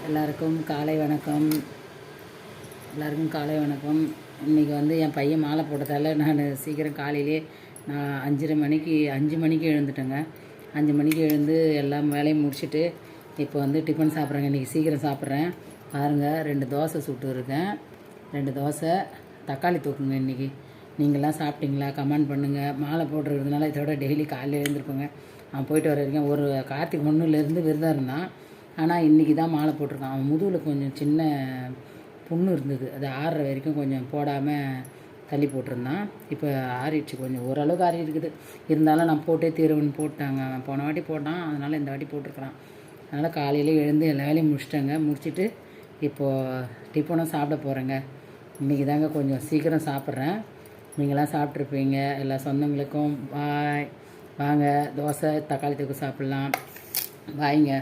எல்லாருக்கும் காலை வணக்கம். இன்றைக்கி என் பையன் மாலை போட்டதால் நான் சீக்கிரம் காலையிலே நான் 5 மணிக்கு எழுந்துட்டேங்க. 5 மணிக்கு எழுந்து எல்லாம் வேலையும் முடிச்சுட்டு இப்போ டிஃபன் சாப்பிட்றேங்க. இன்றைக்கி சீக்கிரம் சாப்பிட்றேன். பாருங்கள், 2 தோசை சுட்டு இருக்கேன். 2 தோசை தக்காளி தொக்குங்க. இன்றைக்கி நீங்களாம் சாப்பிட்டீங்களா? கமெண்ட் பண்ணுங்கள். மாலை போட்டுருக்கிறதுனால இதோட டெய்லி காலையில் எழுந்திருப்பேங்க. அவன் போயிட்டு வர வரைக்கும் ஒரு கார்த்திகை 1 விரதம் இருந்தான். ஆனால் இன்றைக்கி தான் மாலை போட்டிருக்கான். அவன் முதுகில் கொஞ்சம் சின்ன புண்ணு இருந்தது. அது ஆறுற வரைக்கும் கொஞ்சம் போடாமல் தள்ளி போட்டிருந்தான். இப்போ ஆறிடுச்சு, கொஞ்சம் ஓரளவுக்கு ஆறி இருக்குது. இருந்தாலும் நான் போட்டே தீரவுன்னு போட்டாங்க. அவன் போன வாட்டி போட்டான், அதனால் இந்த வாட்டி போட்டிருக்கிறான். அதனால் காலையில் எழுந்து எல்லா வேலையும் முடிச்சிட்டேங்க. முடிச்சுட்டு இப்போது டிஃபனும் சாப்பிட போகிறேங்க. இன்றைக்கி தாங்க கொஞ்சம் சீக்கிரம் சாப்பிட்றேன். நீங்களாம் சாப்பிட்ருப்பீங்க. எல்லா சொந்தங்களுக்கும் பாய். வாங்க, தோசை தக்காளி தொக்கு சாப்பிட்லாம். பாய்ங்க.